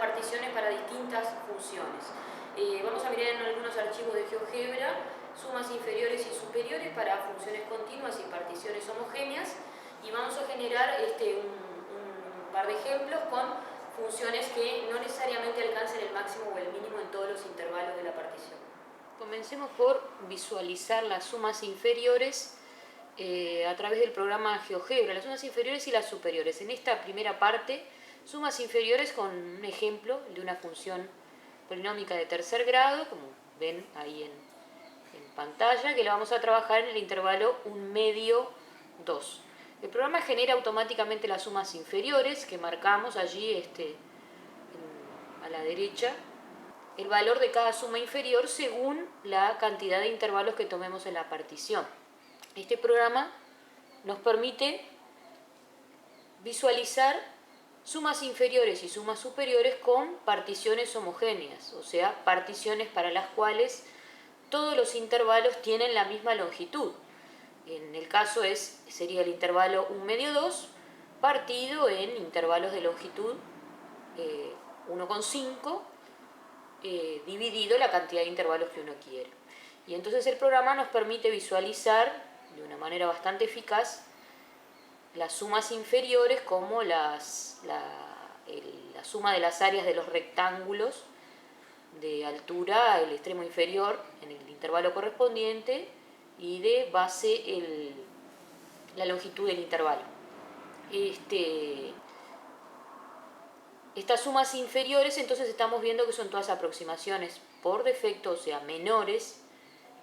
particiones para distintas funciones. Vamos a mirar en algunos archivos de GeoGebra sumas inferiores y superiores para funciones continuas y particiones homogéneas, y vamos a generar un par de ejemplos con funciones que no necesariamente alcancen el máximo o el mínimo en todos los intervalos de la partición. Comencemos por visualizar las sumas inferiores a través del programa GeoGebra, las sumas inferiores y las superiores. En esta primera parte, sumas inferiores con un ejemplo de una función polinómica de tercer grado, como ven ahí en pantalla, que la vamos a trabajar en el intervalo 1 medio 2. El programa genera automáticamente las sumas inferiores que marcamos allí a la derecha, el valor de cada suma inferior según la cantidad de intervalos que tomemos en la partición. Este programa nos permite visualizar sumas inferiores y sumas superiores con particiones homogéneas, o sea, particiones para las cuales todos los intervalos tienen la misma longitud. En el caso sería el intervalo 1 medio 2 partido en intervalos de longitud 1,5 dividido la cantidad de intervalos que uno quiere. Y entonces el programa nos permite visualizar de una manera bastante eficaz las sumas inferiores como la suma de las áreas de los rectángulos de altura el extremo inferior en el intervalo correspondiente y de base la longitud del intervalo. Estas sumas inferiores entonces estamos viendo que son todas aproximaciones por defecto, o sea, menores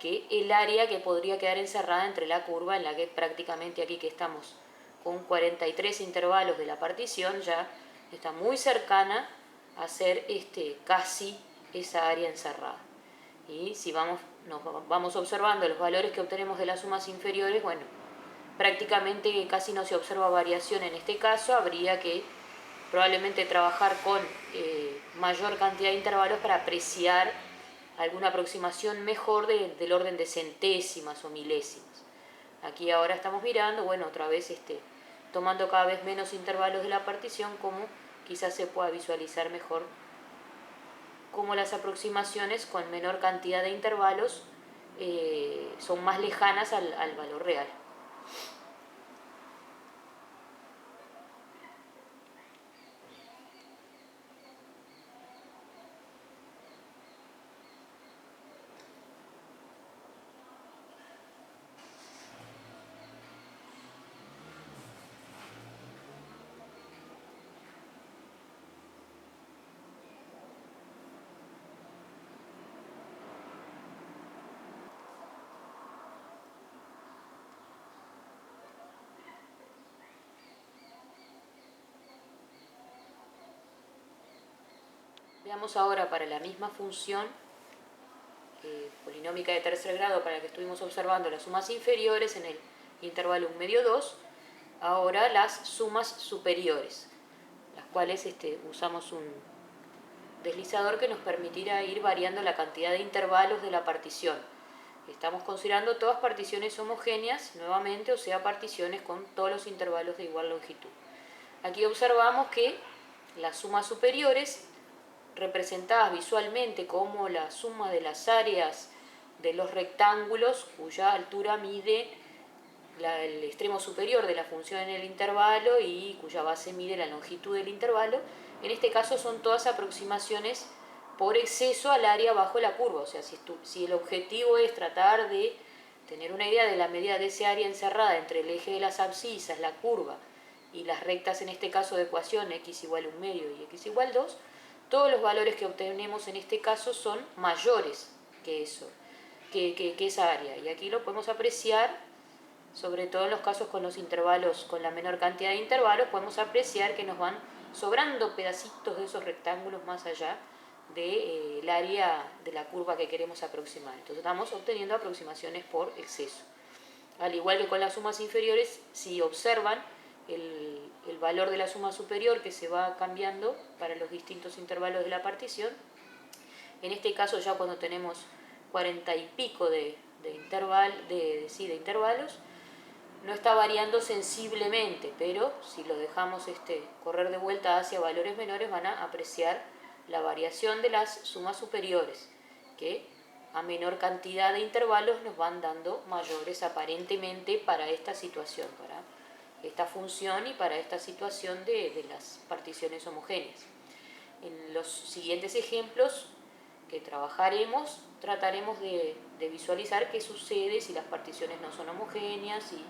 que el área que podría quedar encerrada entre la curva en la que prácticamente aquí que estamos con 43 intervalos de la partición ya está muy cercana a ser casi esa área encerrada. Y si vamos observando los valores que obtenemos de las sumas inferiores, bueno, prácticamente casi no se observa variación en este caso, habría que probablemente trabajar con mayor cantidad de intervalos para apreciar alguna aproximación mejor del orden de centésimas o milésimas. Aquí ahora estamos mirando, bueno, otra vez tomando cada vez menos intervalos de la partición, como quizás se pueda visualizar mejor cómo las aproximaciones con menor cantidad de intervalos son más lejanas al valor real. Veamos ahora para la misma función polinómica de tercer grado para la que estuvimos observando las sumas inferiores en el intervalo 1 medio 2, ahora las sumas superiores, las cuales usamos un deslizador que nos permitirá ir variando la cantidad de intervalos de la partición. Estamos considerando todas particiones homogéneas nuevamente, o sea, particiones con todos los intervalos de igual longitud. Aquí observamos que las sumas superiores, representadas visualmente como la suma de las áreas de los rectángulos cuya altura mide el extremo superior de la función en el intervalo y cuya base mide la longitud del intervalo, en este caso son todas aproximaciones por exceso al área bajo la curva. O sea, si el objetivo es tratar de tener una idea de la medida de ese área encerrada entre el eje de las abscisas, la curva, y las rectas, en este caso de ecuación x igual 1 medio y x igual 2, todos los valores que obtenemos en este caso son mayores que eso, que esa área. Y aquí lo podemos apreciar, sobre todo en los casos con los intervalos, con la menor cantidad de intervalos, podemos apreciar que nos van sobrando pedacitos de esos rectángulos más allá del área de la curva que queremos aproximar. Entonces estamos obteniendo aproximaciones por exceso. Al igual que con las sumas inferiores, si observan el valor de la suma superior que se va cambiando para los distintos intervalos de la partición, en este caso ya cuando tenemos 40 y pico de intervalos, no está variando sensiblemente, pero si lo dejamos correr de vuelta hacia valores menores van a apreciar la variación de las sumas superiores, que a menor cantidad de intervalos nos van dando mayores aparentemente para esta situación, para esta función y para esta situación de las particiones homogéneas. En los siguientes ejemplos que trabajaremos, trataremos de visualizar qué sucede si las particiones no son homogéneas, si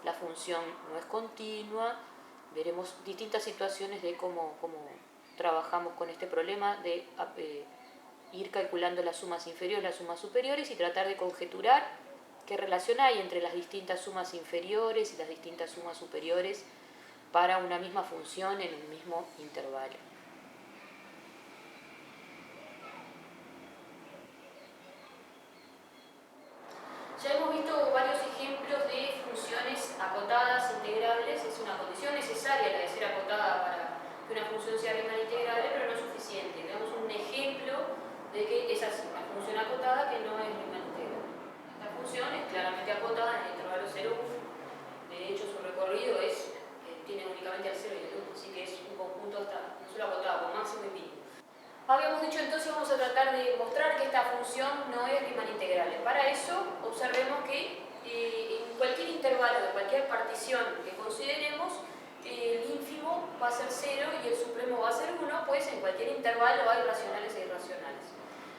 la función no es continua. Veremos distintas situaciones de cómo trabajamos con este problema de ir calculando las sumas inferiores, las sumas superiores y tratar de conjeturar qué relación hay entre las distintas sumas inferiores y las distintas sumas superiores para una misma función en un mismo intervalo. Ya hemos visto varios ejemplos de funciones acotadas, integrables. Es una condición necesaria la de ser acotada para que una función sea Riemann integrable, pero no es suficiente. Tenemos un ejemplo de que es así, una función acotada que no es Riemann integrable. Esta función es claramente acotada en el intervalo 0, 1. De hecho, su recorrido tiene únicamente el 0 y el 1, así que es un conjunto hasta no solo acotado, con máximo y mínimo. Habíamos dicho entonces, vamos a tratar de mostrar que esta función no es Riemann integrable. Para eso, observemos que en cualquier intervalo de cualquier partición que consideremos, el ínfimo va a ser 0 y el supremo va a ser 1, pues en cualquier intervalo hay racionales e irracionales.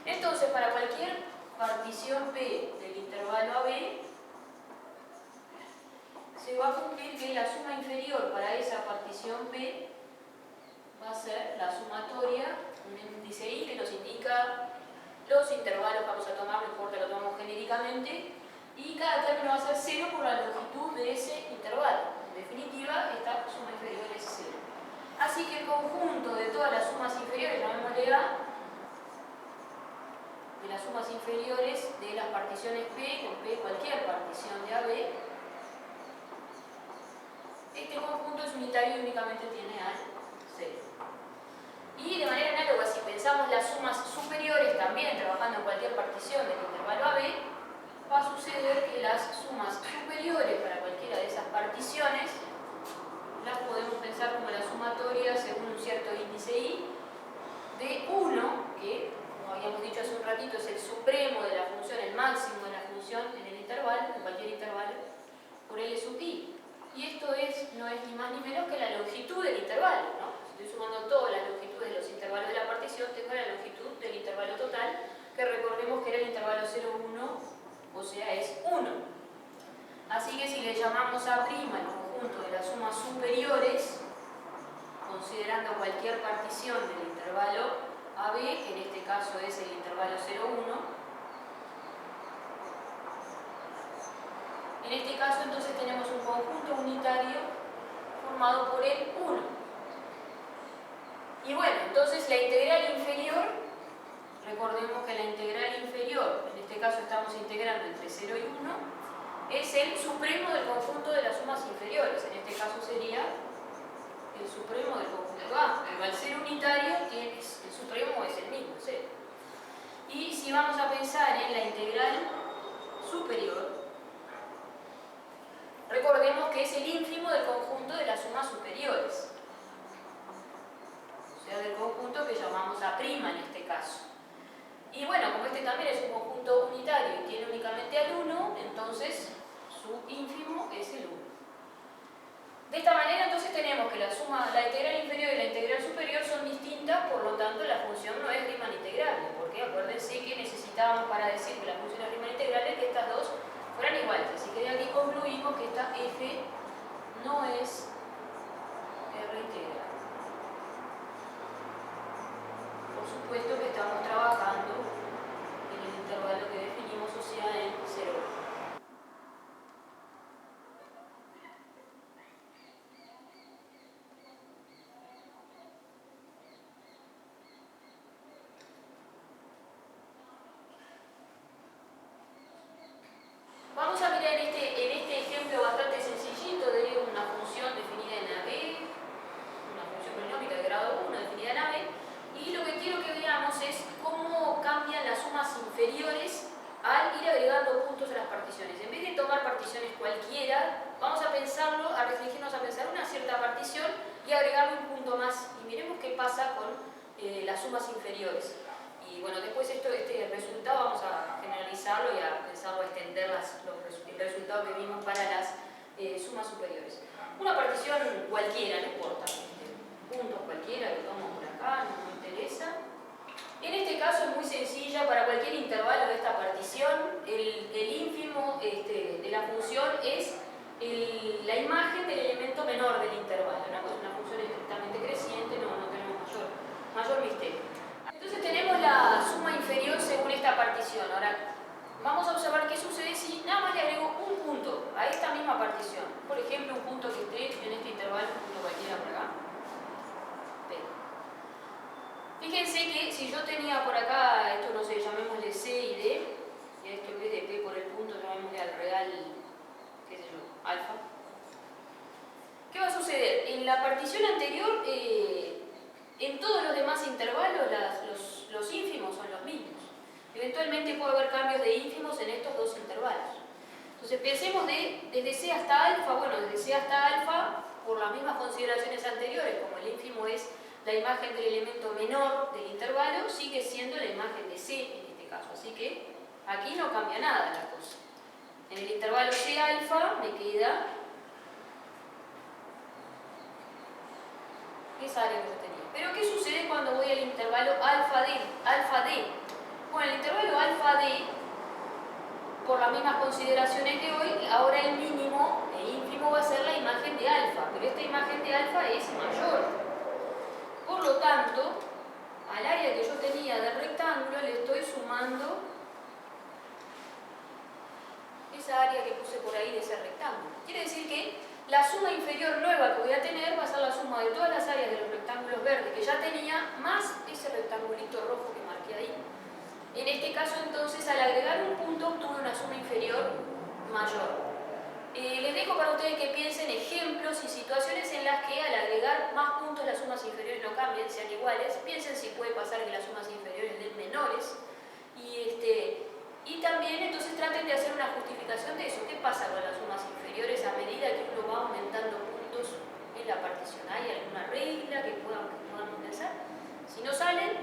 Entonces, para cualquier partición P del intervalo AB, se va a cumplir que la suma inferior para esa partición P va a ser la sumatoria, un índice I que nos indica los intervalos que vamos a tomar, no importa, lo tomamos genéricamente, y cada término va a ser 0 por la longitud de ese intervalo. En definitiva, esta suma inferior es 0. Así que el conjunto de todas las sumas inferiores, llamémosle A, de las sumas inferiores de las particiones P, con P cualquier partición de AB, este conjunto es unitario y únicamente tiene al 0. Y de manera análoga, si pensamos las sumas superiores también trabajando en cualquier partición del intervalo AB, va a suceder que las sumas superiores para cualquiera de esas particiones las podemos pensar como la sumatoria según un cierto índice I de 1, que como habíamos dicho hace un ratito es el supremo de la función, el máximo de la función en el intervalo, en cualquier intervalo, por L sub I. Y esto no es ni más ni menos que la longitud del intervalo, ¿no? Si estoy sumando todas las longitudes de los intervalos de la partición, tengo la longitud del intervalo total, que recordemos que era el intervalo 0, 1, o sea, es 1. Así que si le llamamos A' el conjunto de las sumas superiores, considerando cualquier partición del intervalo AB, que en este caso es el intervalo 0, 1, en este caso entonces tenemos un conjunto unitario formado por el 1. Y bueno, entonces la integral inferior, recordemos que la integral inferior, en este caso estamos integrando entre 0 y 1, es el supremo del conjunto de las sumas inferiores. En este caso sería el supremo del conjunto A. Pero al ser unitario, el supremo es el mismo, 0. Y si vamos a pensar en la integral superior, recordemos que es el ínfimo del conjunto de las sumas superiores. O sea, del conjunto que llamamos A' en este caso. Y bueno, como este también es un conjunto unitario y tiene únicamente al 1, entonces su ínfimo es el 1. De esta manera entonces tenemos que la integral inferior y la integral superior son distintas, por lo tanto la función no es Riemann integrable, porque acuérdense que necesitábamos para decir que la función es Riemann integrable que estas dos fueran iguales. Así que de aquí concluimos que esta f no es R integral. Por supuesto que estamos trabajando en el intervalo que definimos, o sea, en 0. Vamos a mirar en este ejemplo bastante sencillito de una función definida en AB, una función polinómica de grado 1 definida en AB, y lo que quiero que veamos es cómo cambian las sumas inferiores al ir agregando puntos a las particiones. En vez de tomar particiones cualquiera, vamos a pensarlo, a restringirnos a pensar una cierta partición y agregarle un punto más. Y miremos qué pasa con las sumas inferiores. Y bueno, después este resultado vamos a generalizarlo y a pensarlo, a extender el resultado que vimos para las sumas superiores. Una partición cualquiera, no importa, puntos cualquiera que tomo por acá, no me interesa. En este caso es muy sencilla, para cualquier intervalo de esta partición, el ínfimo de la función es la imagen del elemento menor del intervalo, ¿no? Pues una función estrictamente creciente, no tenemos mayor misterio. Entonces tenemos la suma inferior según esta partición. Ahora, vamos a observar qué sucede si nada más le agrego un punto a esta misma partición. Por ejemplo, un punto que esté en este intervalo, un punto cualquiera por acá. P. Fíjense que si yo tenía por acá, esto no sé, llamémosle C y D, y a esto en vez de P por el punto, llamémosle al real, qué sé yo, alfa. ¿Qué va a suceder? En la partición anterior, en todos los demás intervalos, los ínfimos son los mismos. Eventualmente puede haber cambios de ínfimos en estos dos intervalos. Entonces pensemos desde C hasta alfa, bueno, desde C hasta alfa, por las mismas consideraciones anteriores, como el ínfimo es la imagen del elemento menor del intervalo, sigue siendo la imagen de C en este caso. Así que aquí no cambia nada la cosa. En el intervalo C alfa me queda esa área que yo tenía. Pero ¿qué sucede cuando voy al intervalo alfa D? Alfa D. Bueno, el intervalo alfa D, por las mismas consideraciones de hoy, ahora el mínimo e ínfimo va a ser la imagen de alfa, pero esta imagen de alfa es mayor. Por lo tanto, al área que yo tenía del rectángulo le estoy sumando esa área que puse por ahí de ese rectángulo. Quiere decir que la suma inferior nueva que voy a tener va a ser la suma de todas las áreas de los rectángulos verdes que ya tenía, más ese rectangulito rojo que marqué ahí. En este caso, entonces, al agregar un punto, obtuve una suma inferior mayor. Les dejo para ustedes que piensen ejemplos y situaciones en las que al agregar más puntos las sumas inferiores no cambien, sean iguales. Piensen si puede pasar que las sumas inferiores den menores. Y también entonces traten de hacer una justificación de eso. ¿Qué pasa con las sumas inferiores a medida que uno va aumentando puntos en la partición? ¿Hay alguna regla que podamos pensar? Si no salen,